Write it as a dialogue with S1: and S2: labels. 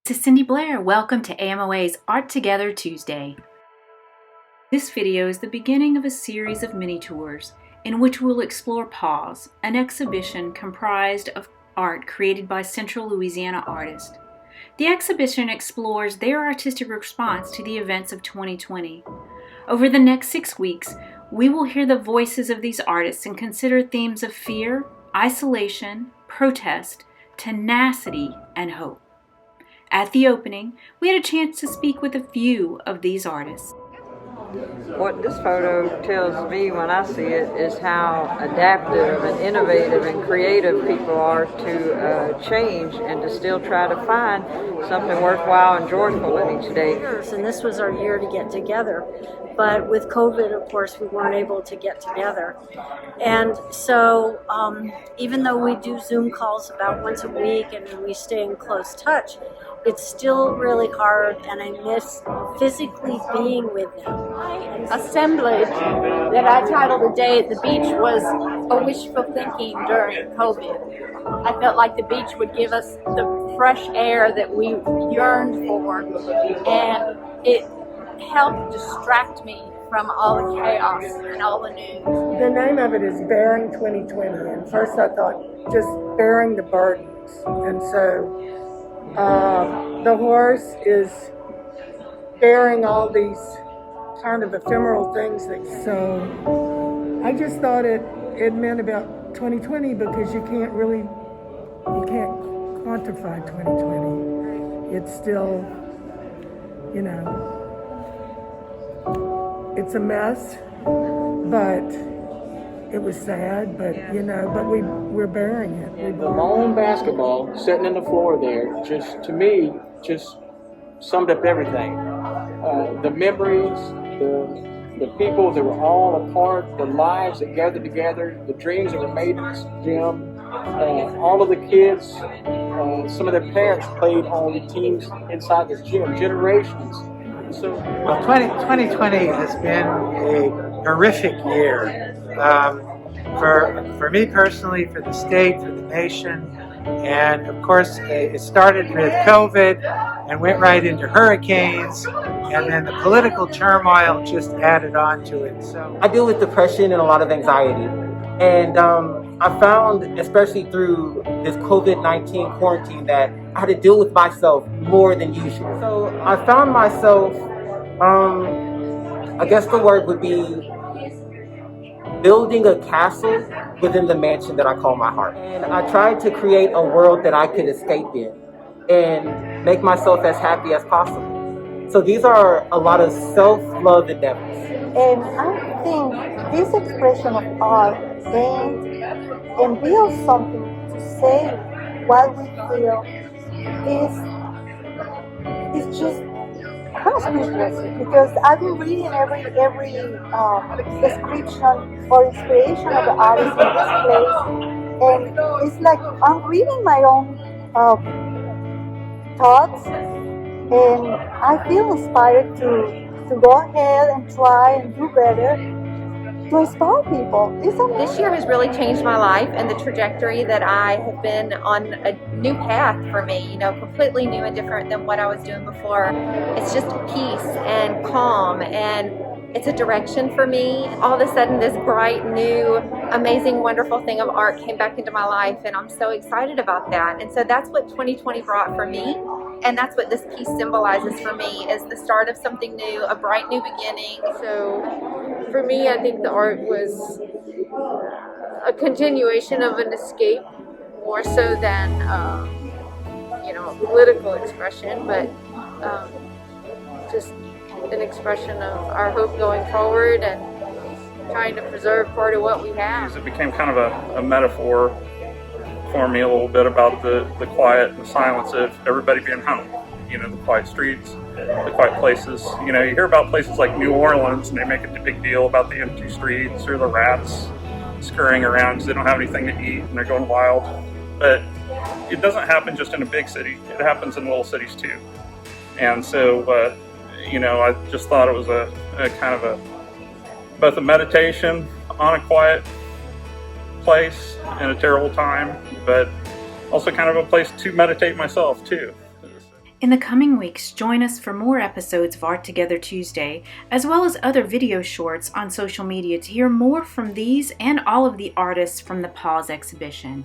S1: This is Cindy Blair. Welcome to AMoA's Art Together Tuesday. This video is the beginning of a series of mini-tours in which we'll explore Pause, an exhibition comprised of art created by Central Louisiana artists. The exhibition explores their artistic response to the events of 2020. Over the next 6 weeks, we will hear the voices of these artists and consider themes of fear, isolation, protest, tenacity, and hope. At the opening, we had a chance to speak with a few of these artists.
S2: What this photo tells me when I see it is how adaptive and innovative and creative people are to change and to still try to find something worthwhile and joyful in each day.
S3: And this was our year to get together. But with COVID, of course, we weren't able to get together. And so even though we do Zoom calls about once a week and we stay in close touch, it's still really hard, and I miss physically being with them.
S4: Assemblage that I titled "The Day at the Beach" was a wishful thinking during COVID. I felt like the beach would give us the fresh air that we yearned for, and it helped distract me from all the chaos and all the news.
S5: The name of it is Bearing 2020, and first I thought just bearing the burdens, and so the horse is bearing all these kind of ephemeral things. So I just thought it meant about 2020 because you can't quantify 2020. It's still, it's a mess, but it was sad, but we're bearing it.
S6: My own basketball sitting in the floor there, to me, summed up everything. The memories, the people that were all a part, the lives that gathered together, the dreams that were made in this gym, all of the kids, some of their parents played on the teams inside this gym, generations. So,
S7: well, 2020 has been a horrific year for me personally, for the state, for the nation, and of course it started with COVID and went right into hurricanes, and then the political turmoil just added on to it. So
S8: I deal with depression and a lot of anxiety, and I found, especially through this COVID-19 quarantine, that I had to deal with myself more than usual. So I found myself, I guess the word would be building a castle within the mansion that I call my heart. And I tried to create a world that I could escape in and make myself as happy as possible. So these are a lot of self-love endeavors.
S9: And I think this expression of art and real something to say what we feel is just priceless, because I've been reading every description or inspiration of the artist in this place, and it's like I'm reading my own thoughts, and I feel inspired to go ahead and try and do better, to inspire people.
S4: This year has really changed my life and the trajectory that I have been on a new path for me, completely new and different than what I was doing before. It's just peace and calm, and it's a direction for me. All of a sudden, this bright, new, amazing, wonderful thing of art came back into my life, and I'm so excited about that. And so that's what 2020 brought for me, and that's what this piece symbolizes for me, is the start of something new, a bright new beginning.
S10: So for me, I think the art was a continuation of an escape, more so than a political expression, but just an expression of our hope going forward and trying to preserve part of what we have.
S11: It became kind of a metaphor for me a little bit about the quiet and the silence of everybody being home. The quiet streets, the quiet places. You hear about places like New Orleans, and they make a big deal about the empty streets or the rats scurrying around because they don't have anything to eat and they're going wild. But it doesn't happen just in a big city. It happens in little cities too. And so, I just thought it was a kind of both a meditation on a quiet place in a terrible time, but also kind of a place to meditate myself too.
S1: In the coming weeks, join us for more episodes of Art Together Tuesday, as well as other video shorts on social media to hear more from these and all of the artists from the Pause exhibition.